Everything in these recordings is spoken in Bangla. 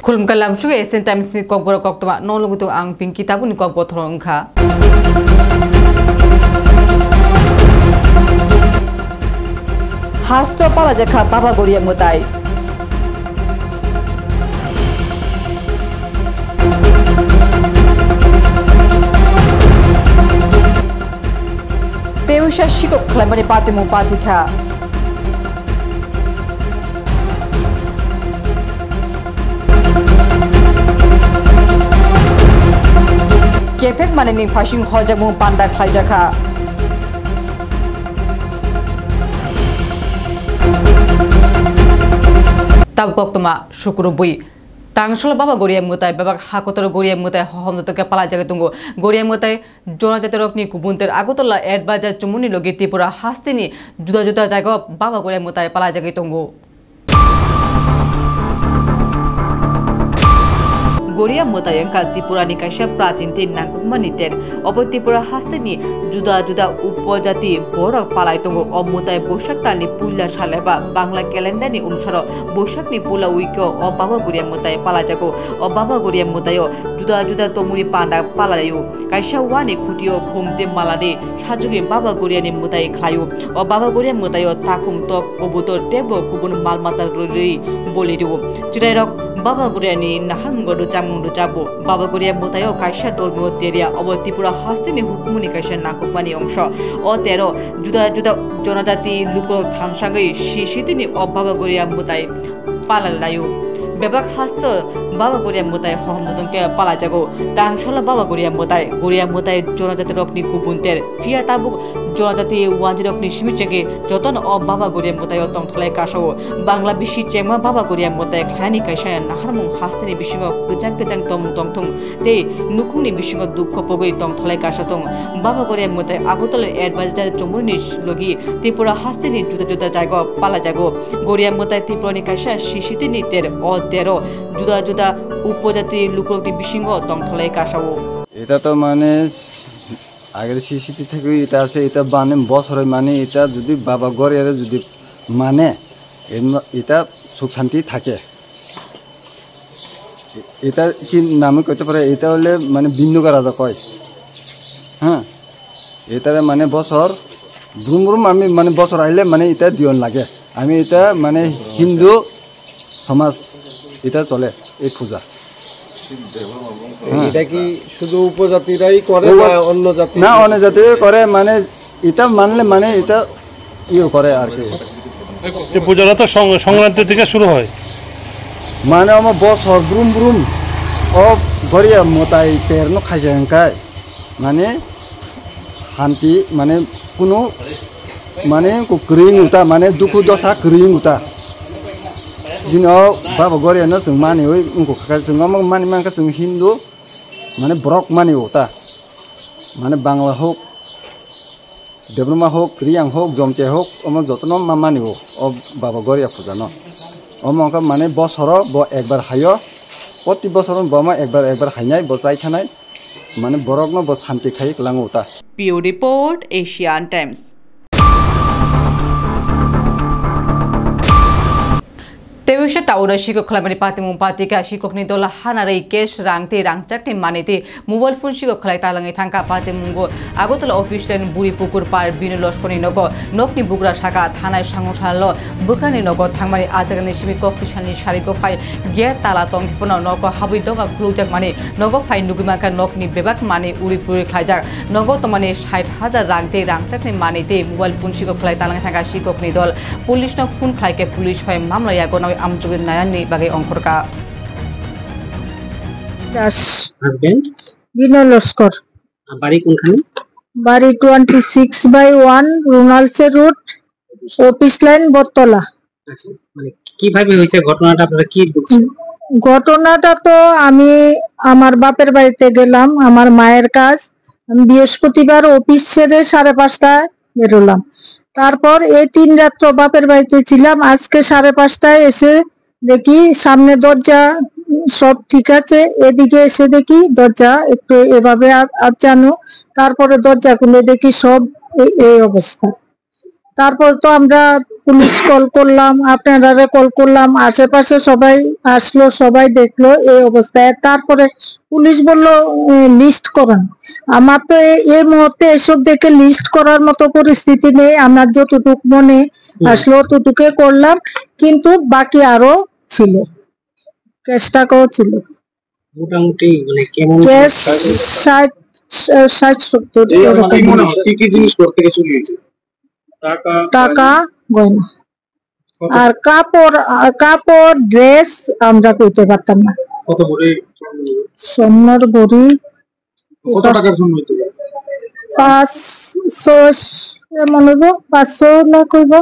Kulumkalam suge Asian Times ni kokbor koktoma nologutu ang pinki tabu ni kokbor throngkha. Hasto pala jakha baba goriya mutai. Teusha shikok khlambani pati mu pati kha. Kefek manani phashing hojak mu panda khlaijakha. Tabkok toma shukrubui. Tangshol baba goriya mutai babak hakotor goriya mutai homdotoke pala jaga tungo goriya mutai jona jaterokni kubunter agotola adbaja chumuni logi tripura hastini juda juda jaga baba goriya mutai pala jaga tungo Goriya mutai engkal tripura ni kaisha prachin tin nangkukmaniter obo tripura hastini juda juda upojati borok palai tungo o mutai boshak tani pulla saleba bangla calendar ni unusaro boshak ni pulla wiko o baba goriya mutai pala jago o baba goriya mutayo juda juda tomuri panda palayo kaisha wani khutio khumte malade sajugi baba goriya ni mutai khlayo o baba goriya mutayo takum tok kobutor tebo kubun malmata roi bolidibo chirairok Baba Goriya ni nahang godu chamundu chabo Baba Goriya mutayo kaisha dormo teria obo tripura hastini hukumuni kaisha nakupani ongsho o tero juda juda jonadati luko thamsangai shishitini o Baba Goriya mutai palalayo bebak hasto Baba Goriya mutai homdonke palajago tangsola Baba Goriya mutai jonadati rokni kubunter fia tabuk jonadati wanjirokni shimichege joton o Baba Goriya mutai tongthlai kaso bangla bishi chema Baba Goriya mutai khani kaisha naharmung hastini bishingo kejang tongtung te nukhungni bishingo dukho pogoi tongthlai kaso tong Baba Goriya mutai agotole advisor chomuni logi tripura hastini juda jaigo pala jago Goriya mutai tripurani kaisha shishitini ter o tero juda juda উপজাতি লোকটি বিশিঙ্গ তংথলাই কাশাও এটা তো মানে আগের সিসিটি থেকে এটা আছে এটা মানে বছরে মানে এটা যদি বাবা গরিয়ারে যদি মানে এটা সুখ শান্তি থাকে এটা কি নামে কইতে পারে এটা হলে মানে বিন্নুকা রাজা কয় হ্যাঁ এটারে মানে বছর ব্রুম আমি মানে বছর আইলে মানে এটা দিয়ন লাগে আমি এটা মানে হিন্দু সমাজ এটা চলে এই পূজা এটা কি শুধু উপজাতিরাই করে না অন্য জাতি না অন্য জাতি করে মানে এটা মানলে মানে এটা ইয়ে করে আর কি এই পূজাটা তো সংক্রান্তি থেকে শুরু হয় মানে আমার বছর ব্রুম ও গরিয়া মোতাই তেরনো খাইজাঙ্কাই মানে শান্তি মানে কোনো মানে গ্রিং উতা মানে দুঃখ দশা গ্রিং উতা Jino Baba Goriya no sung mani oi unko kakak sung ngomong mani mangka sung Hindu mane brok mani ota mane Bangla hok Debruma hok Riyang hok Jomche hok omo jotno mani o Baba Goriya puja no omo ka mane bosoro bo ekbar hayo proti bosoron bo ma ekbar hainai bo chai khanai mane borok no bo shanti khai lang ota Pure Report Asian Times Tewisha taura shiko khlabani pati mu pati ka shiko khni dola hanare kesh rangte rangchakni manete mobile phone shiko khlai talangai thangka pati mungo agotala office len buri pukur par binu loskoni nogo nokni bugra shaka thanai sangosalo bukrani nogo thangmani ajagani simi kokti shalni shariko phai ge tala tongkipona nogo habui doga klujak mane nogo phai nugimaka nokni bebak mane uri puri khlaijak nogo to mane 60000 rangte rangchakni manete mobile phone shiko khlai talangai thangka shiko khni dol police no phone khlaike police phai mamla yago Amjugin Nayani bagai ongkorka. Das husband Gino Loskor. বাড়ি কোনখানে Bari 26/1 Runalse Road, Office Line Botola. আচ্ছা মানে কিভাবে হইছে ঘটনাটা আপনারা কি বুঝছেন ঘটনাটা তো আমি আমার বাপের বাড়িতে গেলাম আমার মায়ের কাজ আমি বৃহস্পতিবার অফিস ছেড়ে 5:30টায় বেরোলাম তারপর এই 3 রাত্র বাপের বাড়িতে ছিলাম আজকে 5:30টায় এসে দেখি সামনে দরজা সব ঠিক আছে এদিকে এসে দেখি দরজা একটু এভাবে আটকানো তারপরে দরজা খুলে দেখি সব এই অবস্থা তারপর তো আমরা পুলিশ কল করলাম, আপনারা কল করলাম, আশেপাশে সবাই আসলো, সবাই দেখলো এই অবস্থায়। তারপরে পুলিশ বলল লিস্ট করেন। আমার তো এই মুহূর্তে এসব দেখে লিস্ট করার মতো পরিস্থিতি নেই, আমার যতটুকু মনে আসলো ততটুকু করলাম, কিন্তু বাকি আরো ছিল, ক্যাশ টাকাও ছিল, মোটামুটি মানে কেমন ক্যাশ 60-70 এরকম কি কি জিনিস ঘর থেকে চুরি হয়েছে? টাকা, গয়না আর কাপড় ড্রেস আমরা কইতে পারতাম না। কত করে স্বর্ণের গড়ি কত টাকার জন্য হইতে পারে? 500 এমন হইব, 500 লাখ হইব।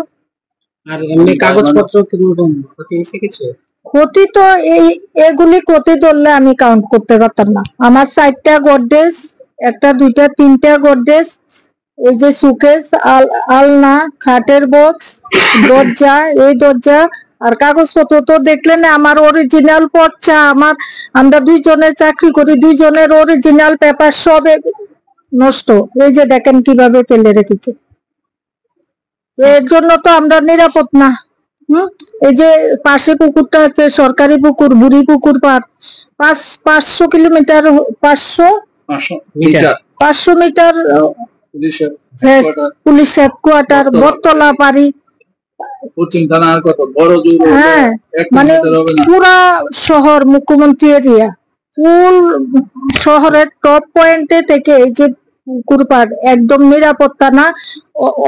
আর এমনি কাগজপত্র কিরকম ক্ষতি হয়েছে কিছু? ক্ষতি তো এগুলি ক্ষতি ধরলে আমি কাউন্ট করতে পারতাম না। আমার 4টা গডরেজ, 1টা 2টা 3টা গডরেজ, এই যে সুকেস, আলনা, খাটের বক্স, দরজা, এই দরজা আর কাগজপত্র তো দেখলেন। আমার অরিজিনাল পর্চা, আমরা দুইজনে চাকরি করি, দুইজনের অরিজিনাল পেপার সব নষ্ট। এই যে দেখেন কিভাবে ফেলে রেখেছে। এর জন্য তো আমরা নিরাপদ না। এই যে পাশে পুকুরটা আছে, সরকারি পুকুর, বুড়ি পুকুর পাড়, 500 কিলোমিটার, 500 মিটার পুলিশ হেডকোয়ার্টার, বটতলা পারি। হ্যাঁ, মানে পুরা শহর মুখ্যমন্ত্রী এরিয়া, ফুল শহরের টপ পয়েন্টে থেকে এই যে পুকুর পাড় একদম নিরাপত্তা না।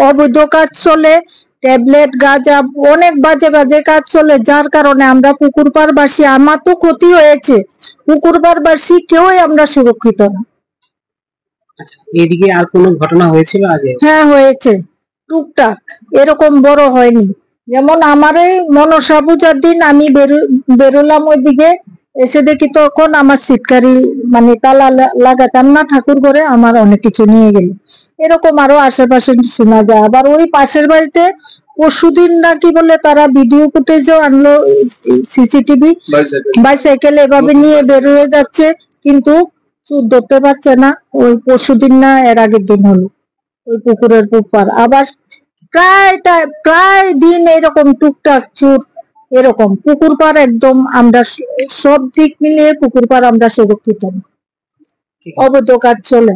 অবৈধ কাজ চলে, ট্যাবলেট, গাঁজা, অনেক বাজে বাজে কাজ চলে, যার কারণে আমরা পুকুর পাড়বাসী, আমার তো ক্ষতি হয়েছে, পুকুর পাড়বাসী কেউই আমরা সুরক্ষিত না। আচ্ছা, এদিকে আর কোনো ঘটনা হয়েছিল আগে? হ্যাঁ হয়েছে, টুকটাক, এরকম বড় হয়নি। যেমন আমার এই মনসা পূজার দিন আমি বেরোলাম ওইদিকে, এসে দেখি তখন আমার সিটকারি মানে তালা লাগাতাম না ঠাকুর ঘরে, আমার অনেক কিছু নিয়ে গেল। এরকম আরো আশেপাশে শোনা যায়। আবার ওই পাশের বাড়িতে পরশুদিন নাকি বলে তারা ভিডিও ফুটেজও আনলো, সিসিটিভি, বাইসাইকেল এভাবে নিয়ে বেরিয়ে যাচ্ছে, কিন্তু চোর ধরতে পারছে না। ওই পরশুদিন না এর আগের দিন হলো ওই পুকুরের পুপার। আবার প্রায় দিন এরকম টুকটাক চোর, এরকম পুকুর পাড় একদম আমরা সব দিক মিলিয়ে পুকুর পাড় আমরা সুরক্ষিত না, অবৈধ কাজ চলে।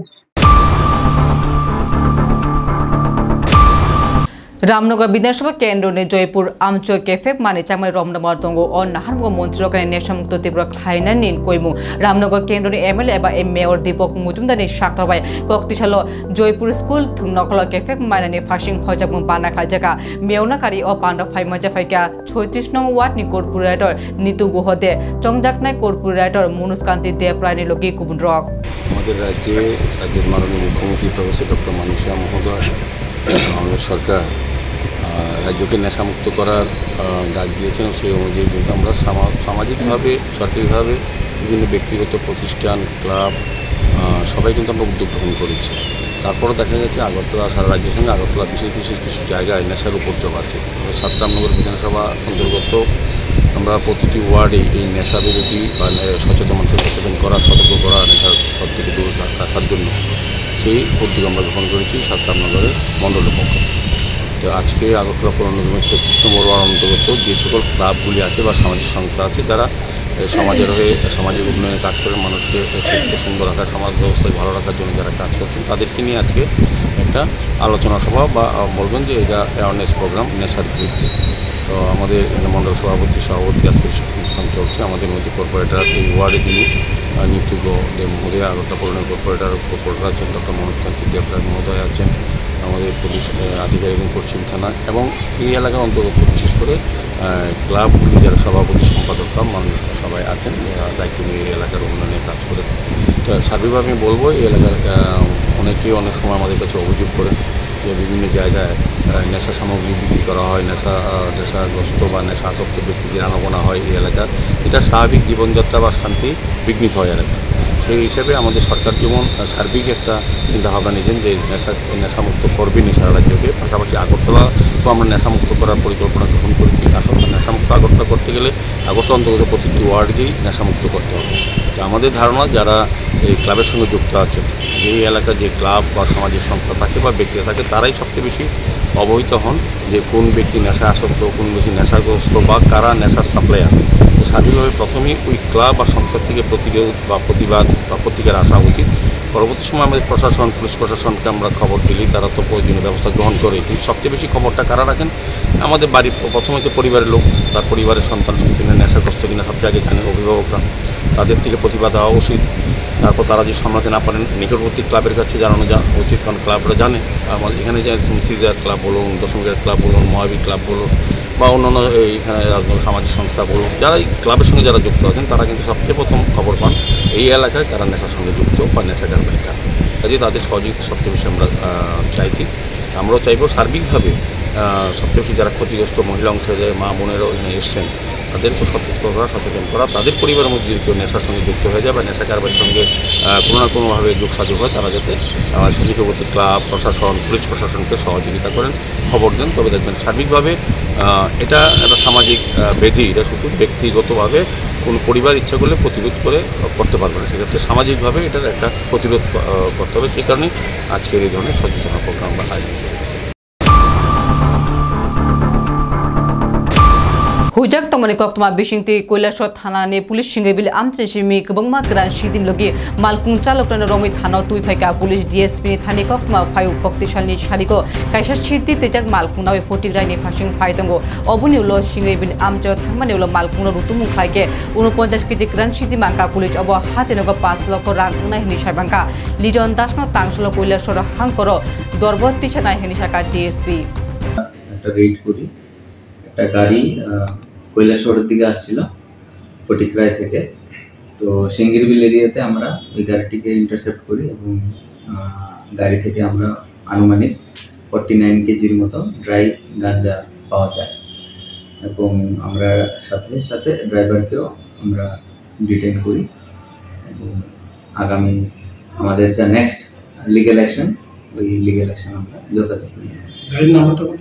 रामनगर विधानसभा केंद्र ने जयपुर आमचो कैफे माने चांगमाई रमनमर दंगो और नाहारमुग मन्त्रीरकानि नेशमुक्त तीव्र खायना निन कोइमु रामनगर केंद्र ने एमएलए एबा मेयर दीपक मुजुमदारनि साक्तरबाय कक्तिसालो जयपुर स्कूल थुंगनकल कैफे माने फासिं हजाब बाना खाजागा मेवनाकारि अ पांडा फाइमाजा फाइका 36 नং वार्ड नि कॉर्पोरेटर नीतू गुहदे चंगदाकनाय कॉर्पोरेटर मनुष्कांति देवरायनि लगे गुबुन रक আমাদের রাজ্যের মাননীয় মুখ্যমন্ত্রী প্রফেসর ডক্টর মানিক সাহা মহোদয় আমাদের সরকার রাজ্যকে নেশামুক্ত করার ডাক দিয়েছেন। সেই অনুযায়ী কিন্তু আমরা সামাজিকভাবে, সরকারিভাবে বিভিন্ন ব্যক্তিগত প্রতিষ্ঠান, ক্লাব সবাই কিন্তু আমরা উদ্যোগ গ্রহণ করেছি। তারপরে দেখা যাচ্ছে আগরতলা, সারা রাজ্যের সঙ্গে আগরতলা বিশেষ কিছু জায়গায় নেশার উপদ্রব আছে। 7 রামনগর বিধানসভা অন্তর্গত আমরা প্রতিটি ওয়ার্ডে এই নেশা বিরোধী বা মানুষের সচেতন করা, সতর্ক করা, নেশার পথ থেকে দূরে রাখার জন্য সেই উদ্যোগ আমরা গ্রহণ করেছি 7 রামনগরের মণ্ডলের পক্ষে। তো আজকে আগরতলা পৌর নিগমের 34 নম্বর ওয়ার্ড অন্তর্গত যে সকল ক্লাবগুলি আছে বা সামাজিক সংস্থা আছে, যারা সমাজের হয়ে সামাজিক উন্নয়নে কাজ করে, মানুষকে সুস্থ সুন্দর রাখার, সমাজ ব্যবস্থায় ভালো রাখার জন্য যারা কাজ করছেন, তাদেরকে নিয়ে আজকে একটা আলোচনা সভা বা বলবেন যে এটা অ্যাওয়ারনেস প্রোগ্রাম নেশার বিরুদ্ধে। তো আমাদের মণ্ডল সভাপতি আজকে অনুষ্ঠান চলছে। আমাদের মধ্যে কর্পোরেটর এই ওয়ার্ডে যিনি নীতু মহোদয়, আগরতলা পৌর কর্পোরেটর আছেন ডক্টর মনোজকান্তি দেবরায় মহোদয় আছেন, আমাদের পুলিশ আধিকারিক এবং পশ্চিম থানা এবং এই এলাকার অন্তর্গত বিশেষ করে ক্লাবগুলি যারা সভাপতি, সম্পাদক মানুষ সবাই আছেন, যারা দায়িত্ব নিয়ে এই এলাকার উন্নয়নে কাজ করে। তো সার্বিকভাবে আমি বলবো এই এলাকার অনেকেই অনেক সময় আমাদের কাছে অভিযোগ করেন যে বিভিন্ন জায়গায় নেশা সামগ্রী বিক্রি করা হয়, নেশাগ্রস্ত বা নেশাসক্ত ব্যক্তিদের আনাগোনা হয় এই এলাকার। এটা স্বাভাবিক জীবনযাত্রা বা শান্তি বিঘ্নিত হয় এলাকা। সেই হিসেবে আমাদের সরকার যেমন সার্বিক একটা চিন্তাভাবনা নিয়েছেন যে নেশামুক্ত করবেনই সারা রাজ্যকে, পাশাপাশি আগরতলা তো আমরা নেশামুক্ত করার পরিকল্পনা গ্রহণ করেছি। আসলে নেশামুক্ত আগরতলা করতে গেলে আগরতলা অন্তর্গত প্রতিটি ওয়ার্ডকেই নেশামুক্ত করতে হবে। তো আমাদের ধারণা যারা এই ক্লাবের সঙ্গে যুক্ত আছেন, যেই এলাকার যে ক্লাব বা সামাজিক সংস্থা থাকে বা ব্যক্তিরা থাকে, তারাই সবচেয়ে বেশি অবহিত হন যে কোন ব্যক্তি নেশা আসক্ত, কোন ব্যক্তি নেশাগ্রস্ত বা কারা নেশার সাপ্লায়ার। তো স্বাধীনভাবে প্রথমেই ওই ক্লাব বা সংস্থা থেকে প্রতিরোধ বা প্রতিবাদ বা প্রতিকার আসা উচিত। পরবর্তী সময় আমাদের প্রশাসন, পুলিশ প্রশাসনকে আমরা খবর দিলেই তারা তো প্রয়োজনীয় ব্যবস্থা গ্রহণ করে। কিন্তু সবচেয়ে বেশি খবরটা কারা রাখেন? আমাদের বাড়ির প্রথমে তো পরিবারের লোক, তার পরিবারের সন্তান সন্তানের নেশাগ্রস্ত কিনা সবচেয়ে আগে জানেন অভিভাবকরা। তাদের থেকে প্রতিবাদ হওয়া উচিত। তারপর তারা যদি সামলাতে না পারেন নিকটবর্তী ক্লাবের কাছে জানানো উচিত, কারণ ক্লাবরা জানে। আমাদের এখানে যে সিজার ক্লাব বলুন, দশমীর ক্লাব বলুন, মহাবী ক্লাব বলুন বা অন্যান্য এইখানে সামাজিক সংস্থা বলুন, যারা এই ক্লাবের সঙ্গে যারা যুক্ত আছেন তারা কিন্তু সবচেয়ে প্রথম খবর পান এই এলাকায় কারা নেশার সঙ্গে যুক্ত বা নেশা কারবারি কারা। কাজে তাদের সহযোগিতা সবচেয়ে বেশি আমরা চাইছি। আমরাও চাইব সার্বিকভাবে সবচেয়ে বেশি যারা ক্ষতিগ্রস্ত মহিলা অংশে যে মা বোনেরাও এখানে এসছেন তাদেরকে সতর্ক করা, সচেতন করা। তাদের পরিবারের মধ্যে যদি কেউ নেশার সঙ্গে যুক্ত হয়ে যায় বা নেশা কারবারের সঙ্গে কোনো না কোনোভাবে যোগসাযোগ হয়, তারা যাতে নিকটবর্তী ক্লাব, প্রশাসন, পুলিশ প্রশাসনকে সহযোগিতা করেন, খবর দেন। তবে দেখবেন সার্বিকভাবে এটা একটা সামাজিক ব্যাধি, এটা শুধু ব্যক্তিগতভাবে কোনো পরিবার ইচ্ছা করলে প্রতিরোধ করতে পারবে না। সেক্ষেত্রে সামাজিকভাবে এটার একটা প্রতিরোধ করতে হবে। সেই কারণে আজকের এই ধরনের সচেতনতা প্রোগ্রাম বা আয়োজন করি। Hujak tongmani koktoma bisingti Koilashwar thana ni police singebil amchen simi kbangma gran sidin logi malkung chalokna romi thana tui phaika police DSP ni thani koktoma phayu koktisalni sariko kaisa sirti tejak malkung nawe 40 rai ni phasing phai tongo obuni ulo singebil amcho thangmani ulo malkung rutumu khaike 49 kg gran sidi mangka police obo hate nogo 5 lakh rang unai hini saibangka Liron dasno tangslo Koilashwar hangkoro dorbotti chana hini saka DSP একটা রেড করি একটা গাড়ি কৈলাসহরের দিকে আসছিল ফটিকরায় থেকে। তো সিঙ্গিরবিল এরিয়াতে আমরা ওই গাড়িটিকে ইন্টারসেপ্ট করি এবং গাড়ি থেকে আমরা আনুমানিক 49 কেজির মতো ড্রাই গাঁজা পাওয়া যায় এবং আমরা সাথে সাথে ড্রাইভারকেও আমরা ডিটেইন করি এবং আগামী আমাদের যা নেক্সট লিগ্যাল অ্যাকশন, ওই লিগ্যাল অ্যাকশন আমরা যথাযথ নিই। গাড়ির নাম্বারটা কত?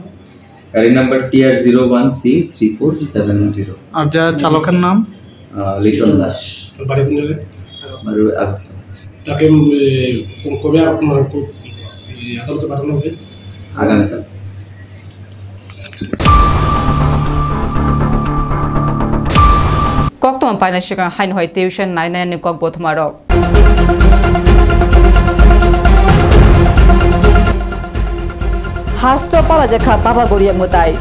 গাড়ির নাম্বার TR01C3470। আর যা চালকের নাম লিটন দাস। বাড়ি কোন জায়গায়? তাকে কবে আদালতে পাঠানো হবে? আগামীকাল। Koktoma paina shika hain hoi tuition 99 ni kok bothmarok Hasto pala jakha baba goriya mutai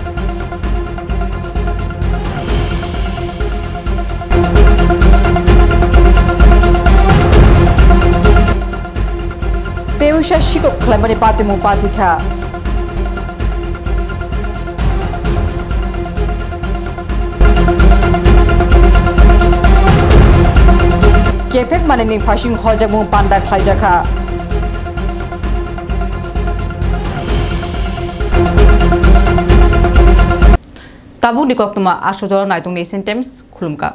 Teusha shikok khlambani patimu patikha Kefek maneni phashing hojamu panda khlaijakha Tabu di koktoma asojor naitung ni sentence khulumka